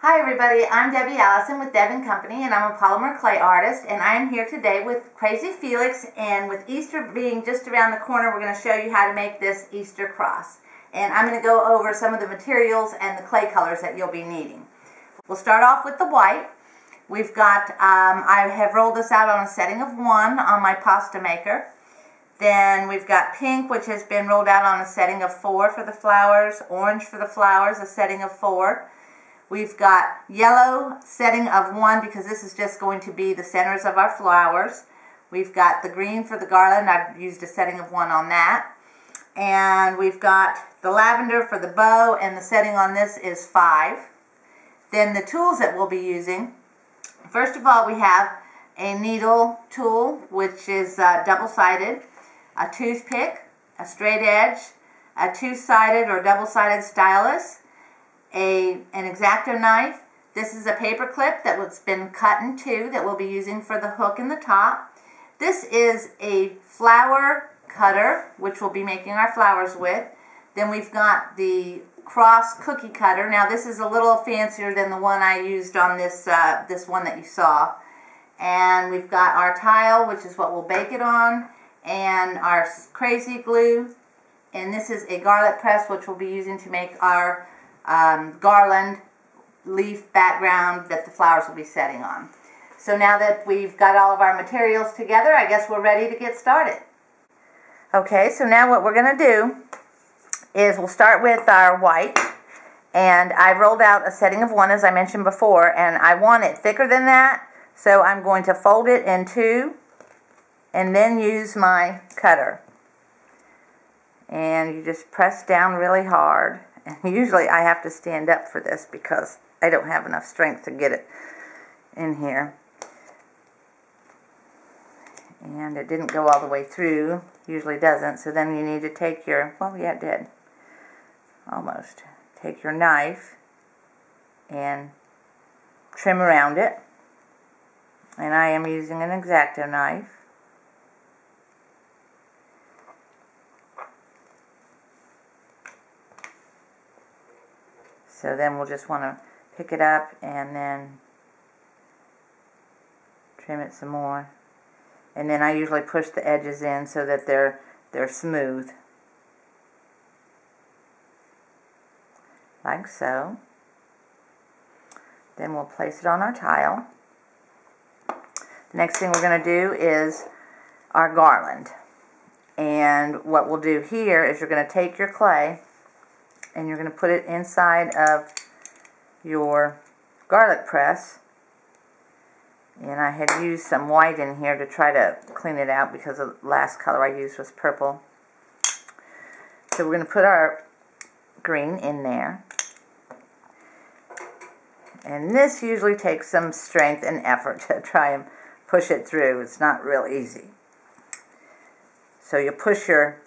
Hi everybody, I'm Debbie Allison with Deb & Company, and I'm a polymer clay artist, and I'm here today with Crazy Felix, and with Easter being just around the corner, we're going to show you how to make this Easter cross. And I'm going to go over some of the materials and the clay colors that you'll be needing. We'll start off with the white. We've got, I have rolled this out on a setting of 1 on my pasta maker. Then we've got pink, which has been rolled out on a setting of 4 for the flowers, orange for the flowers, a setting of 4. We've got yellow, setting of 1, because this is just going to be the centers of our flowers. We've got the green for the garland. I've used a setting of 1 on that. And we've got the lavender for the bow, and the setting on this is 5. Then the tools that we'll be using. First of all, we have a needle tool, which is double-sided, a toothpick, a straight edge, a two-sided or double-sided stylus, an X-Acto knife. This is a paper clip that has been cut in 2 that we'll be using for the hook in the top. This is a flower cutter, which we'll be making our flowers with. Then we've got the cross cookie cutter. Now this is a little fancier than the one I used on this one that you saw. And we've got our tile, which is what we'll bake it on, and our crazy glue. And this is a garlic press, which we'll be using to make our garland leaf background that the flowers will be setting on. So now that we've got all of our materials together, I guess we're ready to get started. Okay, so now what we're going to do is we'll start with our white, and I've rolled out a setting of 1 as I mentioned before, and I want it thicker than that, so I'm going to fold it in 2 and then use my cutter. And you just press down really hard. And usually I have to stand up for this because I don't have enough strength to get it in here. And it didn't go all the way through. Usually doesn't. So then you need to take your, well, yeah, it did. Almost. Take your knife and trim around it. And I am using an X-Acto knife. So then we'll just want to pick it up and then trim it some more. And then I usually push the edges in so that they're smooth. Like so. Then we'll place it on our tile. The next thing we're going to do is our garland. And what we'll do here is you're going to take your clay and you're going to put it inside of your garlic press. And I had used some white in here to try to clean it out because the last color I used was purple. So we're going to put our green in there. And this usually takes some strength and effort to try and push it through. It's not real easy. So you push your,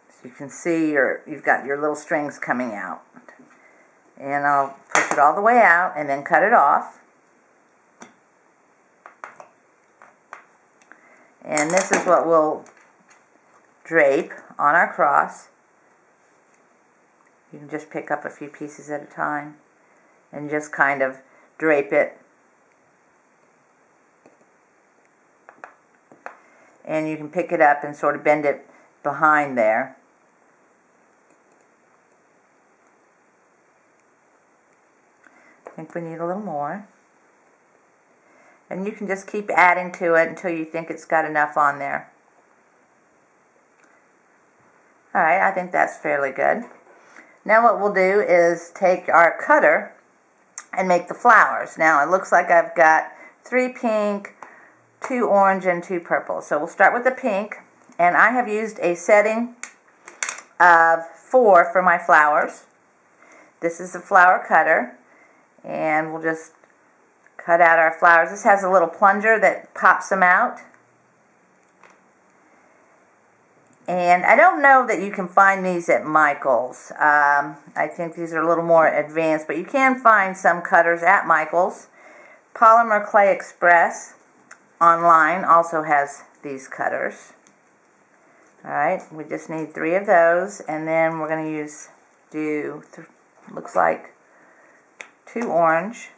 so you can see you've got your little strings coming out. And I'll push it all the way out and then cut it off. And this is what we'll drape on our cross. You can just pick up a few pieces at a time and just kind of drape it. And you can pick it up and sort of bend it behind there. I think we need a little more. And you can just keep adding to it until you think it's got enough on there. Alright, I think that's fairly good. Now what we'll do is take our cutter and make the flowers. Now it looks like I've got 3 pink, 2 orange, and 2 purple. So we'll start with the pink, and I have used a setting of 4 for my flowers. This is the flower cutter. And we'll just cut out our flowers. This has a little plunger that pops them out. And I don't know that you can find these at Michael's. I think these are a little more advanced, but you can find some cutters at Michael's. Polymer Clay Express online also has these cutters. Alright, we just need 3 of those, and then we're going to do looks like 2 orange.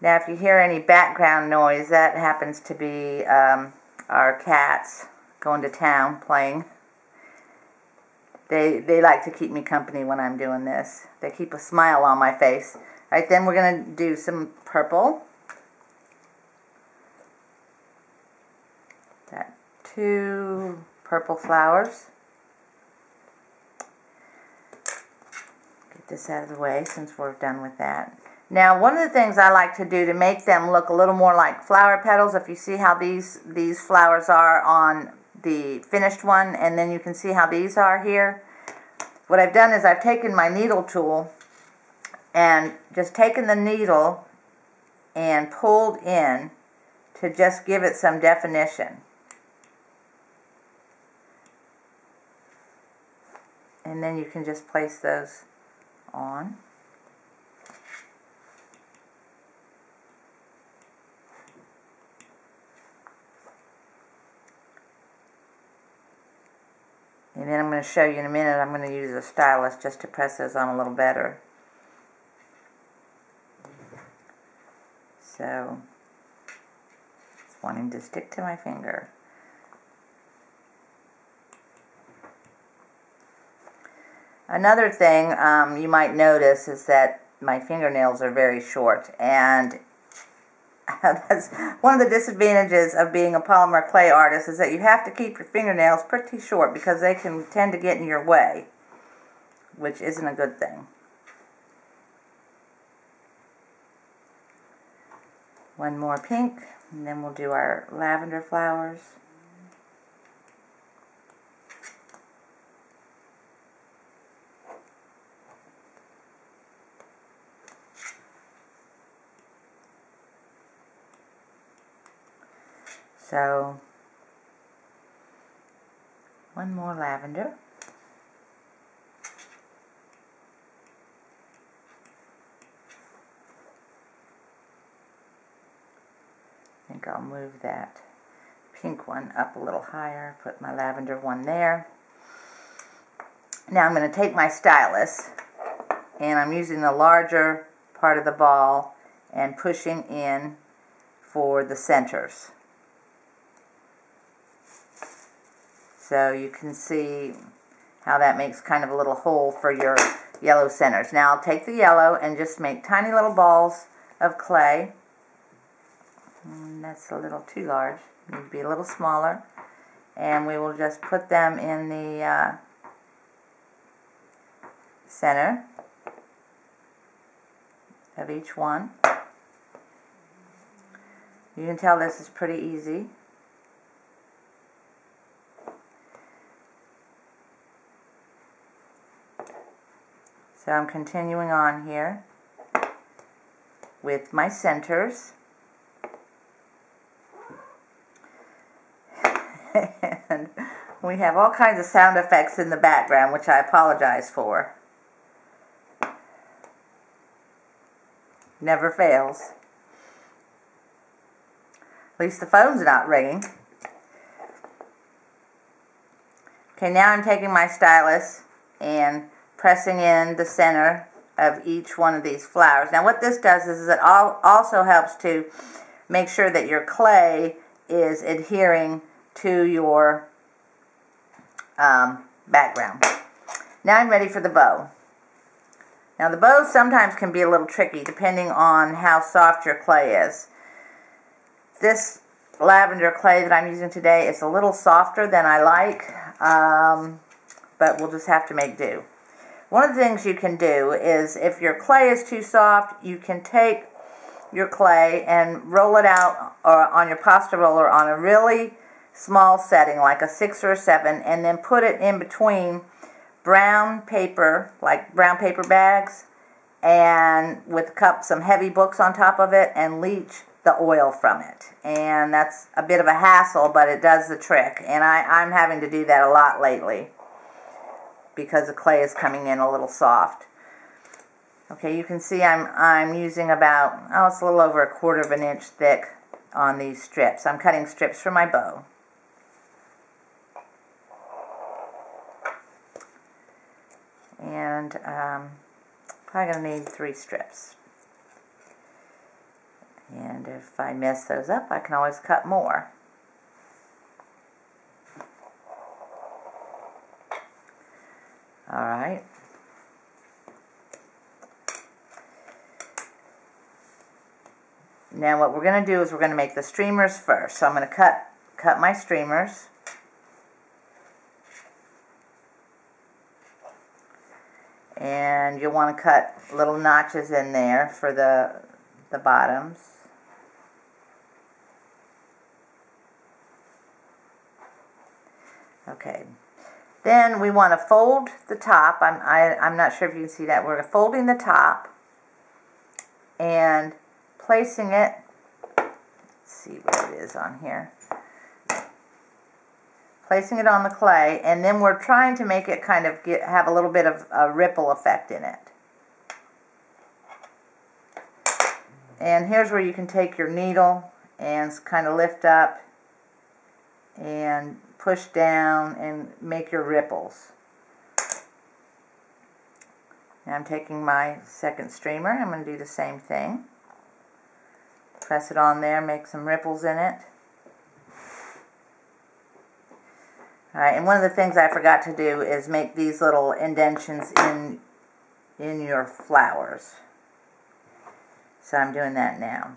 Now if you hear any background noise, that happens to be our cats going to town playing. They like to keep me company when I'm doing this. They keep a smile on my face. Alright, then we're going to do some purple. Got 2 purple flowers. Get this out of the way since we're done with that. Now, one of the things I like to do to make them look a little more like flower petals, if you see how these flowers are on the finished one, and then you can see how these are here. What I've done is I've taken my needle tool and just taken the needle and pulled in to just give it some definition. And then you can just place those on. And then I'm going to show you in a minute, I'm going to use a stylus just to press those on a little better. So, it's wanting to stick to my finger. Another thing you might notice is that my fingernails are very short, and that's one of the disadvantages of being a polymer clay artist, is that you have to keep your fingernails pretty short because they can tend to get in your way, which isn't a good thing. One more pink, and then we'll do our lavender flowers. So, one more lavender. I think I'll move that pink one up a little higher, put my lavender one there. Now I'm going to take my stylus, and I'm using the larger part of the ball and pushing in for the centers. So you can see how that makes kind of a little hole for your yellow centers. Now I'll take the yellow and just make tiny little balls of clay. That's a little too large. Need to be a little smaller. And we will just put them in the center of each one. You can tell this is pretty easy. So I'm continuing on here with my centers. And we have all kinds of sound effects in the background, which I apologize for. Never fails. At least the phone's not ringing. Okay, now I'm taking my stylus and pressing in the center of each one of these flowers. Now what this does is it also helps to make sure that your clay is adhering to your background. Now I'm ready for the bow. Now the bow sometimes can be a little tricky depending on how soft your clay is. This lavender clay that I'm using today is a little softer than I like, but we'll just have to make do. One of the things you can do is, if your clay is too soft, you can take your clay and roll it out on your pasta roller on a really small setting, like a 6 or a 7, and then put it in between brown paper, like brown paper bags, and with some heavy books on top of it, and leach the oil from it. And that's a bit of a hassle, but it does the trick. And I'm having to do that a lot lately, because the clay is coming in a little soft. Okay, you can see I'm using about, it's a little over 1/4 of an inch thick on these strips. I'm cutting strips for my bow. And probably going to need 3 strips. And if I mess those up, I can always cut more. Alright. Now what we're going to do is we're going to make the streamers first. So I'm going to cut my streamers. And you'll want to cut little notches in there for the bottoms. Okay. Then we want to fold the top. I'm not sure if you can see that. We're folding the top and placing it, let's see where it is on here, placing it on the clay, and then we're trying to make it kind of have a little bit of a ripple effect in it. And here's where you can take your needle and kind of lift up and push down and make your ripples. Now I'm taking my second streamer. I'm going to do the same thing. Press it on there, make some ripples in it. Alright, and one of the things I forgot to do is make these little indentions in your flowers. So I'm doing that now.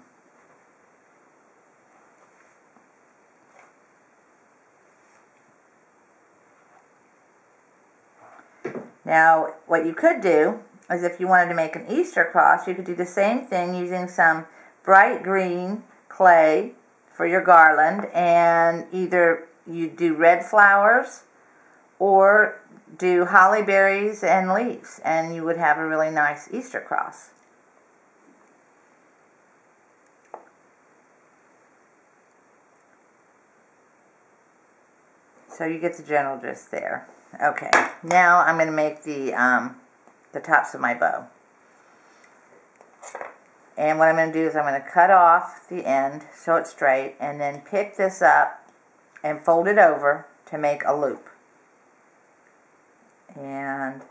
Now, what you could do is if you wanted to make an Easter cross, you could do the same thing using some bright green clay for your garland, and either you do red flowers or do holly berries and leaves, and you would have a really nice Easter cross. So you get the general gist there. Okay, now I'm going to make the tops of my bow. And what I'm going to do is I'm going to cut off the end so it's straight, and then pick this up and fold it over to make a loop. And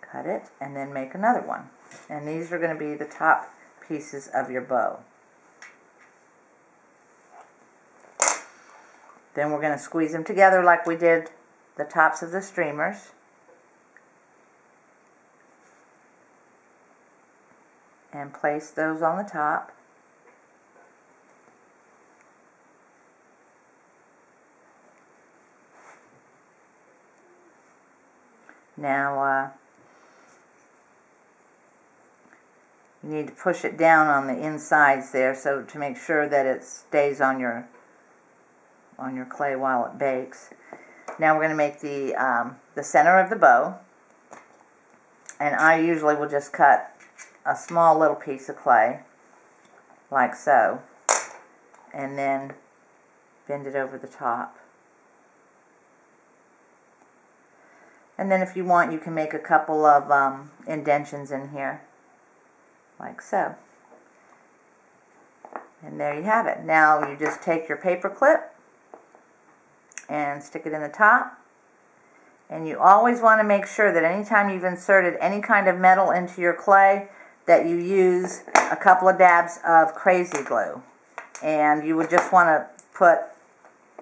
cut it, and then make another one. And these are going to be the top pieces of your bow. Then we're going to squeeze them together like we did the tops of the streamers. And place those on the top. Now you need to push it down on the insides there, so to make sure that it stays on your clay while it bakes. Now we're going to make the center of the bow, and I usually will just cut a small little piece of clay, like so, and then bend it over the top. And then if you want, you can make a couple of indentions in here, like so. And there you have it. Now you just take your paper clip and stick it in the top. And you always want to make sure that anytime you've inserted any kind of metal into your clay, that you use a couple of dabs of crazy glue. And you would just want to put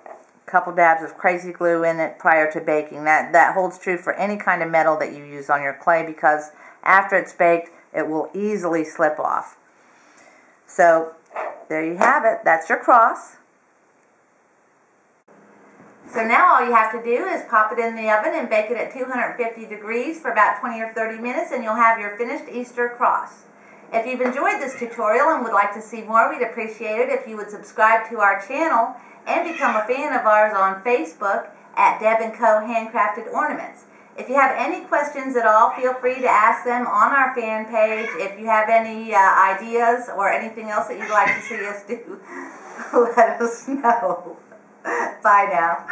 a couple dabs of crazy glue in it prior to baking. That holds true for any kind of metal that you use on your clay, because after it's baked, it will easily slip off. So there you have it. That's your cross. So now all you have to do is pop it in the oven and bake it at 250 degrees for about 20 or 30 minutes, and you'll have your finished Easter cross. If you've enjoyed this tutorial and would like to see more, we'd appreciate it if you would subscribe to our channel and become a fan of ours on Facebook at Deb & Co. Handcrafted Ornaments. If you have any questions at all, feel free to ask them on our fan page. If you have any ideas or anything else that you'd like to see us do, let us know. Bye now.